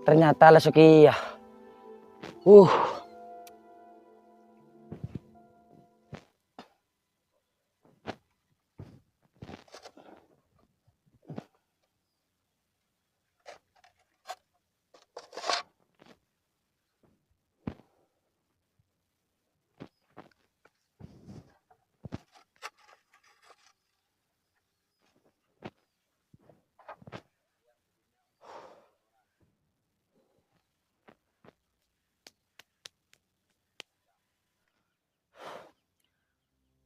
Ternyata Lasuki ya. Uh.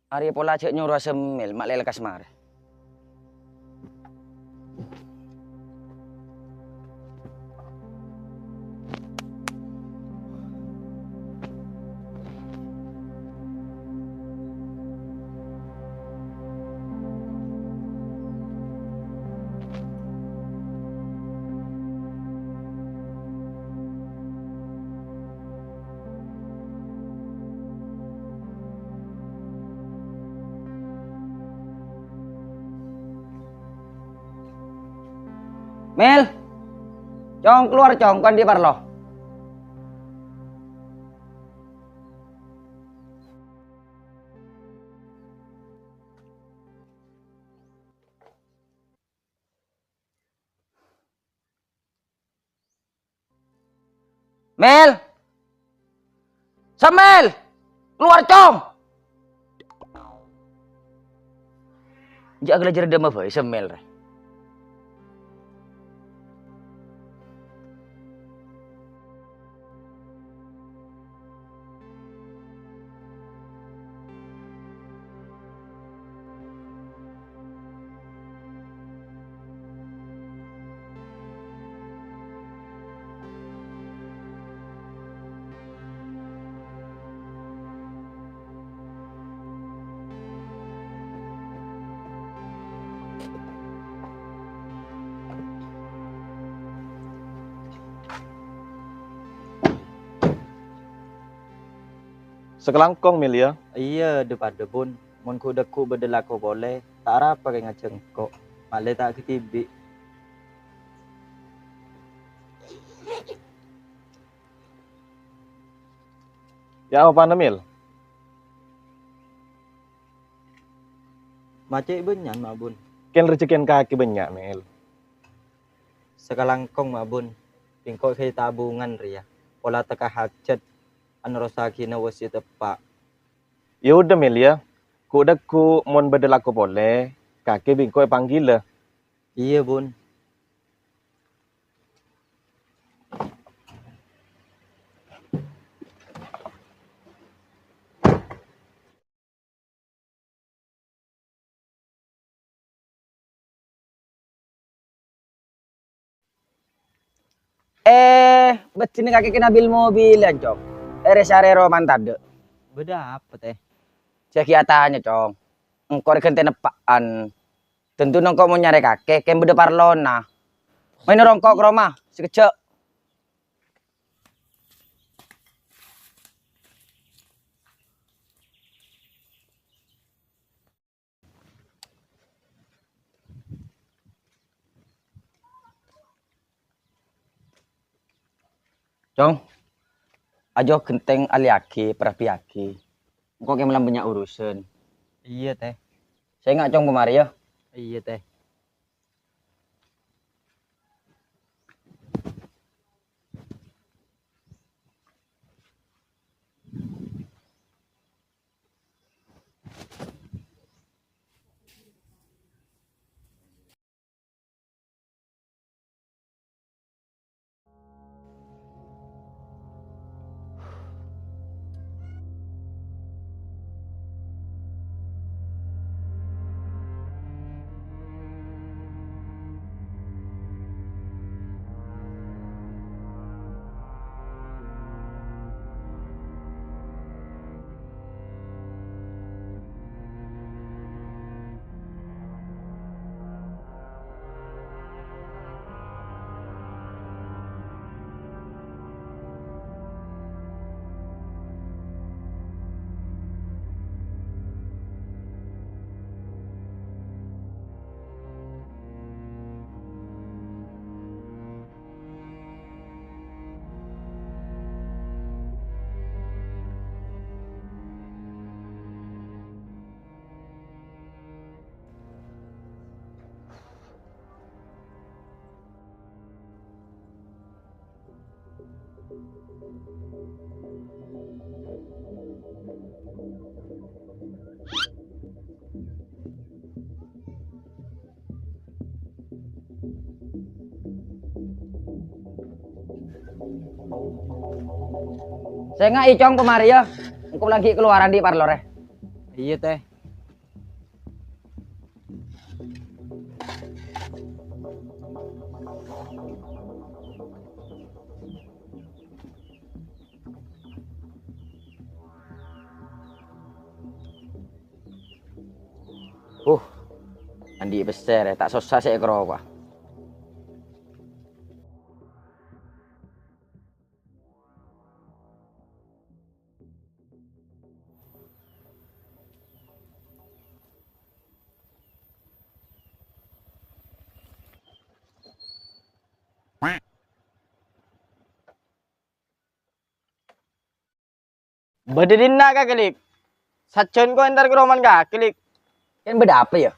Ari pola cek nyuruh semil mak lel kasmar. Mel, cong keluar cong, kan di parlo. Mel, Samel, keluar cong. Jak belajar dama boy Samel. Sekelangkong mil ya. Iya depan debun. Mun ku deku bedelaku boleh. Tak apa kayak ngacengkok. Malah tak ketibi. Ya apa mil? Macet benyan mak bun. Ken rezekian kaki banyak mil. Sekalangkong mak bun. Pingkok kayak tabungan ria. Pola teka hajat. Anrosaki na wasi tepak. Ya udah mil ya. Ku deku mon bedelaku boleh. Kaki bingkoi panggil lah. Iya bun. Betin kaki kena bil mobilan cong. Sare roman tade. Beda apa teh? Sekiatannya cong. Engkau rekente nepaan. Tentu nongko mau nyari kakek, kem bede parlona. Main rongkok ke rumah, sekecek. Cong, ajo genteng aliaki, perapiaki. Engkau kem melam banyak urusan. Iya teh. Saya nggak cong pemari ya. Iya teh. Saya nggak icong kemari ya. Engkau lagi keluaran di parlor ya. Iya teh. Andi besar ya, tak susah saya kerokok. Berdedin nak kah kelik? Sacun ko entar ke roman kah kelik? Kan beda apa ya?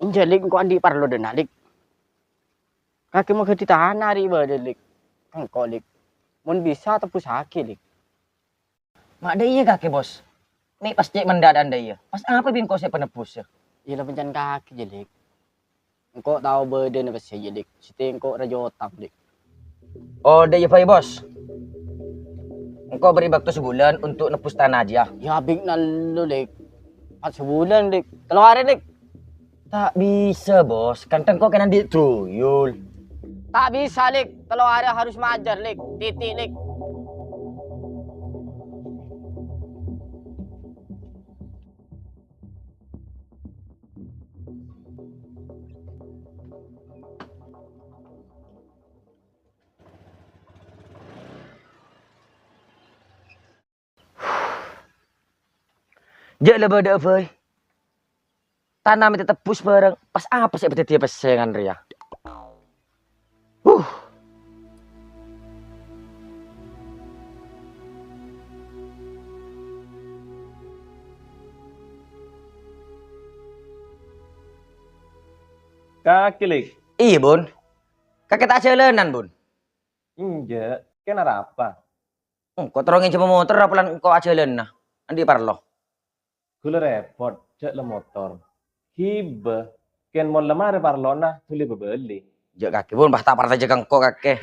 Injalik ko andi parlo denalik. Kaki mau ditahan hari berdelik. Engkau lik. Mun bisa tepus haki lik. Mak ada iya kakek bos. Nih pas cek mendadan ada iya. Pas apa bingko saya penebus ya? Iya pencan kaki jelik. Engkau tahu beden apa sih jelik. Siti engkau rajo otak lik. Oh, ada iya Pak bos. Engkau beri waktu sebulan untuk nebus tanah aja. Ya big nalu lik. 4 sebulan lik. 3 hari lik. Tak bisa bos, kan kau kena di tuyul. Tak bisa lik. 3 hari harus majar lik. Titik lik. Jek lah beda Fai. Tanam itu tebus bareng. Pas apa sih betul dia pesengan Ria? Kaki lik. Iya bun. Kakek tak jalanan bun. Inja. Kenapa apa? Kau terongin cuma motor apalan kau ajalan nah. Andi parlo. Kula repot. Cek le motor. Hibe. Ken mon lemare parlona. Tuli bebeli. Jek kakek bun, bah tak partai jegang kau kakek.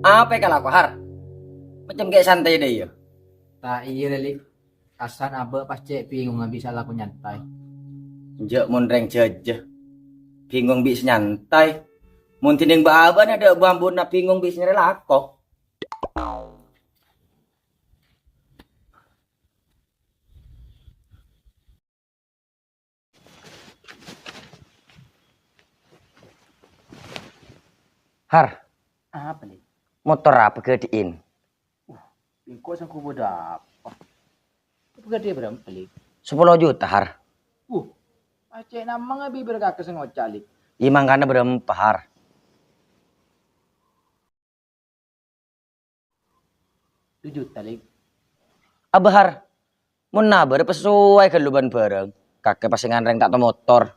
Apa kalau aku har? Macam kayak santai deh ya. Tak iya lik. Kasan abe pas cek bingung nggak bisa laku nyantai. Jek mondreng jejeh. Bingung bis nyantai. Mun tinding baaban ada bambu na bingung bis nyerelako. Har, Apa lik? motor apa gedein? Kok sang kubo dapat? Apa dia berapa lik? 10 juta har. Aceh nama nggak bi berkaka sengoca lik. Imang kana berapa har? 2 juta lik. Abahar, mun nabar pesuai keluban bareng. Kakek pasingan reng tak to motor.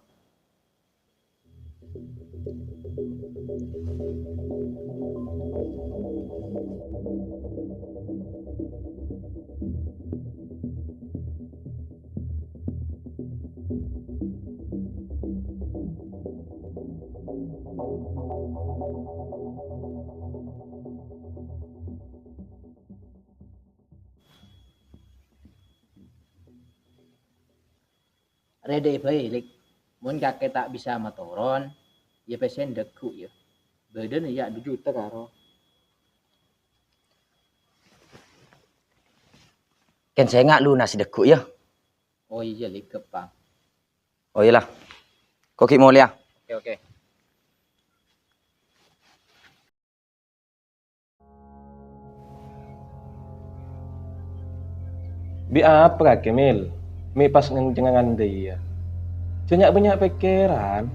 Rede baik. Mun kakek tak bisa motoron, ya pesen deku ya. Badan ya 2 juta karo. Kan saya nggak lunas deku ya. Oh iya lik kepang. Oh iyalah. Koki mulia. Oke. Bi apa kakek Mil? Mi pas ngencengan dia. Banyak banyak pikiran.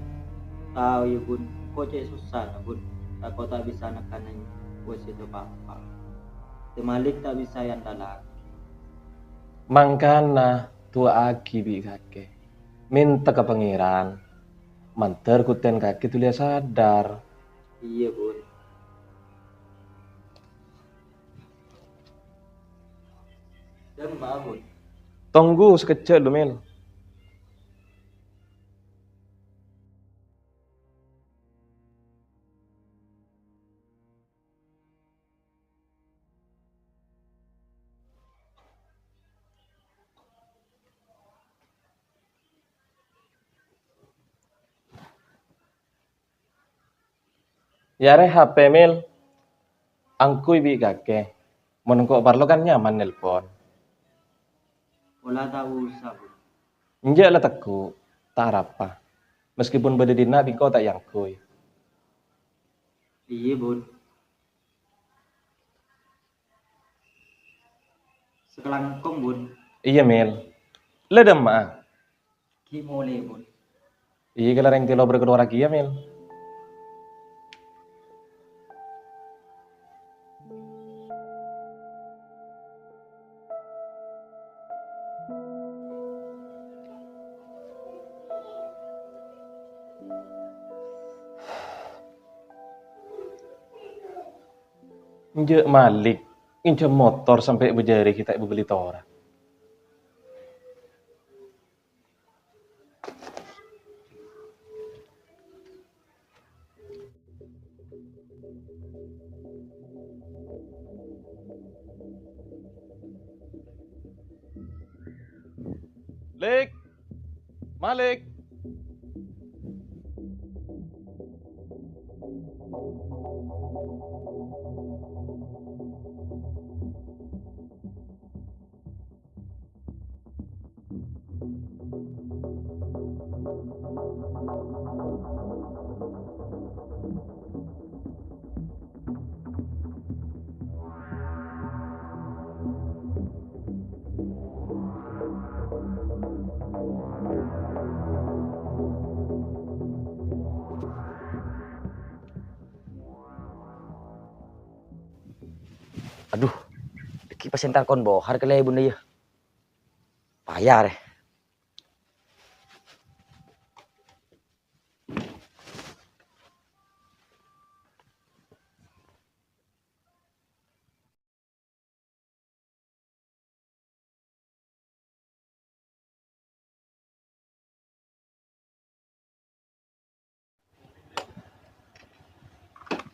Tahu ya bun, kok cek susah nah bun. Aku tak bisa nekanin bos itu papa. Temalik tak bisa yang dalam. Mangkana tua aki bi kakek. Minta ke pangeran. Manter kuten kakek tuh dia sadar. Iya bun. Dan bun. Tunggu sekecil lu Mil. Ya re HP Mil. Angkui bi kakek. Menengkok parlo kan nyaman nelpon. Wala tak usah bun. Enjak lah teku. Tak apa. Meskipun berdina biko tak yang kui. Iya bun. Sekelangkong bun. Iya Mil. Ledem mah. Ki mole bun. Iya kalau yang tilo berkedua lagi ya Mil. Njek Malik, injek motor sampai berjari kita ibu beli tora. Lik, Malik. Aduh, deki pasentar kon bohar ke bunda ya. Payah deh.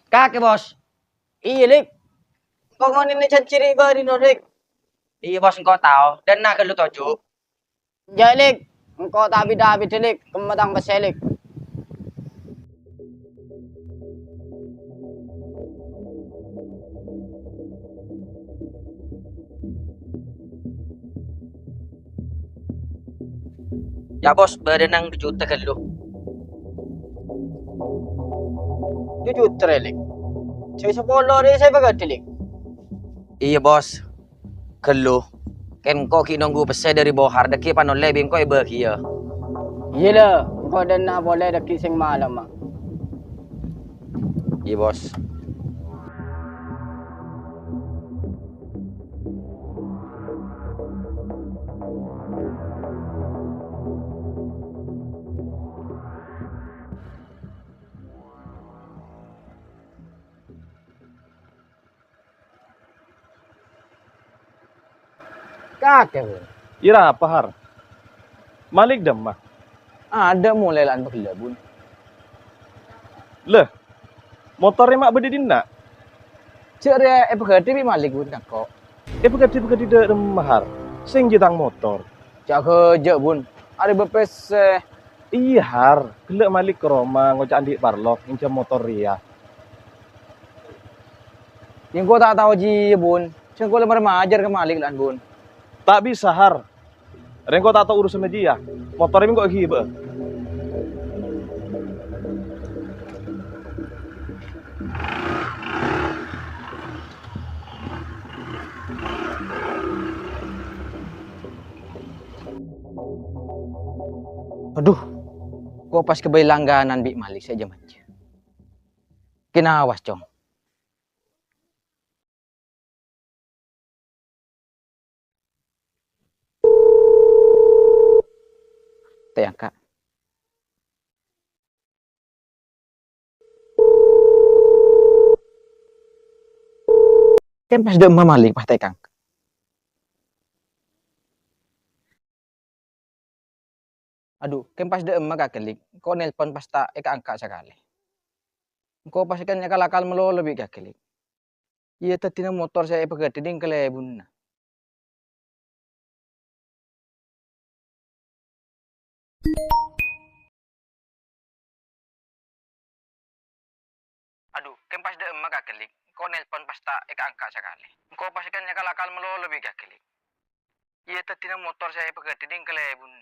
Kakek bos. Iya lik. Kok ngonin ini ciri bari Dik. Iya bos engkau tahu. Dan nak lu toju. Ya lik. Engkau tak bida lik. Kematang peselik. Ya bos, berenang 2 juta ke lu. 2 juta lik. Saya 10 rin saya bagat lik. Iya bos. Ke lu. Ken kok ki nunggu pese dari bohar deki panon lebih kau ibe kia. Iya lah. Engkau dan nak boleh daki sing malam mah. Iya bos. Kakek bun. Ira apa har? Malik demah. Ada mulai lan bakila bun. Leh, motornya mak berdiri nak. Cere pekerti bi malik bun kok. Pekerti de demah har. Sing jitang motor. Cak kerja bun. Ada bepes Iya har. Kelak Malik ke Roma ngocak andik parlok injak motor ria. yang kau tak tahu ji bun. Ceng kau lemar majar ke malik lan bun. Tak bisa har. Rengko tak tahu urusan dia. Motornya kok gibe. Aduh, kok pas kebayi langganan Bik Malik saja manja. Kena awas, Cong. Tayang, Kak. Kan pas demam Malik pas tekang. Aduh, kan pas demam Kak kelik. Kau nelpon pas tak angkat sekali. Kau pas kan akal melolo Bik Kak kelik. Iya tadi motor saya pegat ding kelebun. Aduh, kan pas demam Kak kelik. Kau nelpon pas tak angkat sekali. Kau pas kan akal melolo Bik Kak kelik. Iya tadi motor saya pegat ding kelebun.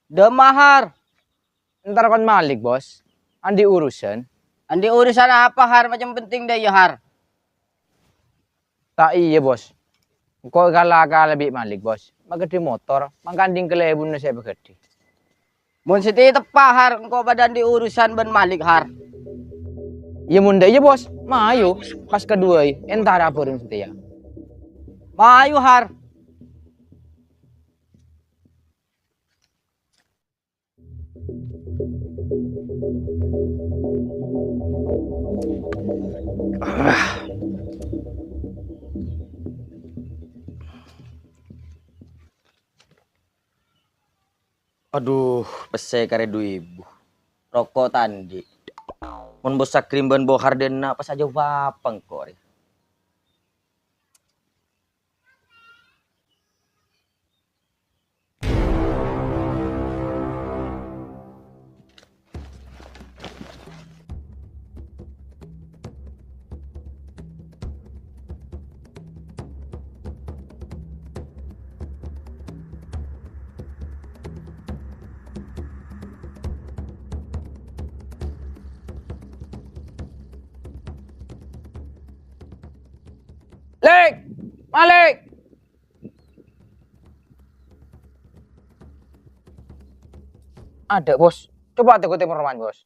Demahar. Ntar kon Malik, Bos. Andi urusan. Andi urusan apa Har? Macam penting deh ya Har. Tak iya, Bos. Kau kala Bik Malik, Bos. Magedi motor, mangkanding kelebun saya begedi. Mun siti tepa Har, engko badan di urusan Ben Malik Har. Iya munda iya, Bos. Mayu pas kedua entar apurin setia. Mayu Har. Aduh, pese kare 2.000. Rokok tandi. Mun bos sakrim ban bohar dena pas aja wapang kok. Lik! Malik! Ada, Bos. Coba aku timur roman, Bos.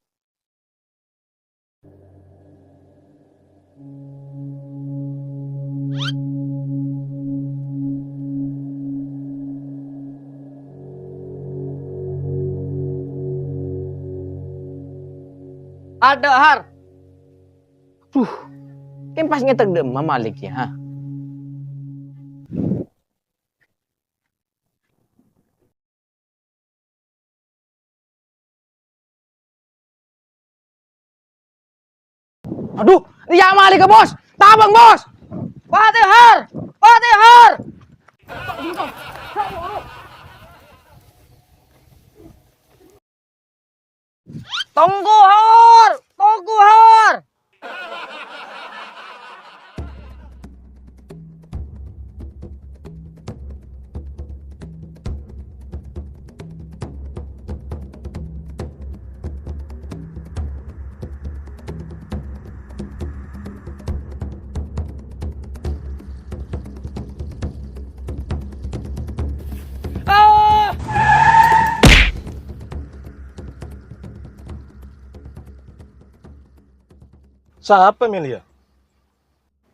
Ada Har. Kan pas ngetek demam Malik ya, ha? Aduh, dia Malik ke, Bos. Tabang, Bos. Fatihar! Fatihar! Tunggu Har! Tunggu Har! Siapa Melia?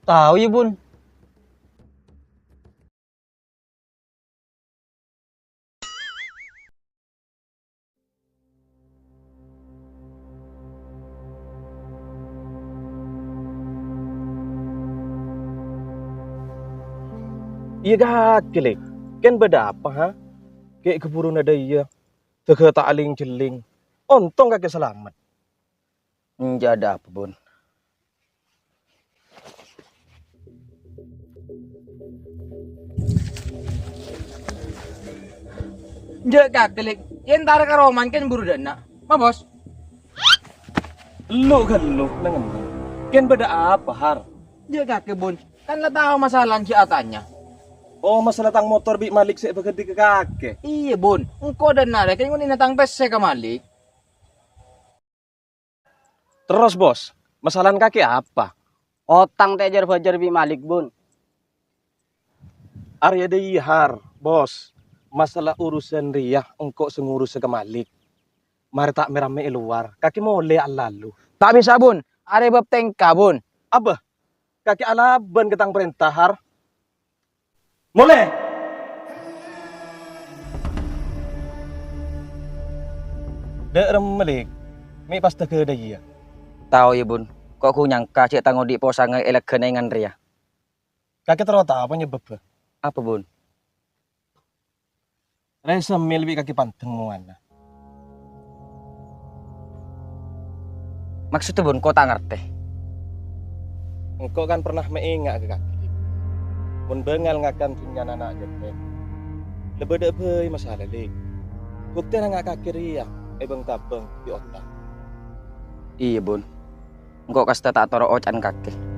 Tahu ya Bun. Iya gak kelik. Kan beda apa ha? Kayak keburu nada iya. Tege tak aling jeling. Untung kakek selamat. Enggak ada apa, Bun. Nggak kakelik. Yang ntar ke Roman kan buru dana. Ma Bos. Lu kan lu nengen. Kan beda apa har? Nggak kakek Bun. Kan lah tahu masalah ciatannya. Oh masalah tang motor Bik Malik saya bekerja ke kakek. Iya Bun. Engkau dan nare kan ini natang pes saya ke Malik. Terus bos, masalahan kaki apa? Otang tejar fajar bi Malik bun. Arya Dihar, bos. Masalah urusan Ria, engkau sengurus ke Malik. Mari tak merame luar, kaki mau lihat lalu. Tak bisa bun, are bab tengka bun. Abah, kaki alaban ketang perintahar. Mulai. Dek Malik, mi pas ke dia. Tahu ya bun. Kok aku nyangka cek tanggung di posang elek kenengan ria. Kaki terota apa nyebab? Apa bun? Resa lebih kaki panteng muana. Maksudnya bun, kau tak ngerti. Engkau kan pernah mengingat ke kaki. Mun bengal ngakan punya anak jepet. Lebih masalah lik. Bukti nggak kaki Ria, ebeng tabeng di otak. Iya bun. Engkau kasta tak toro ocan kaki.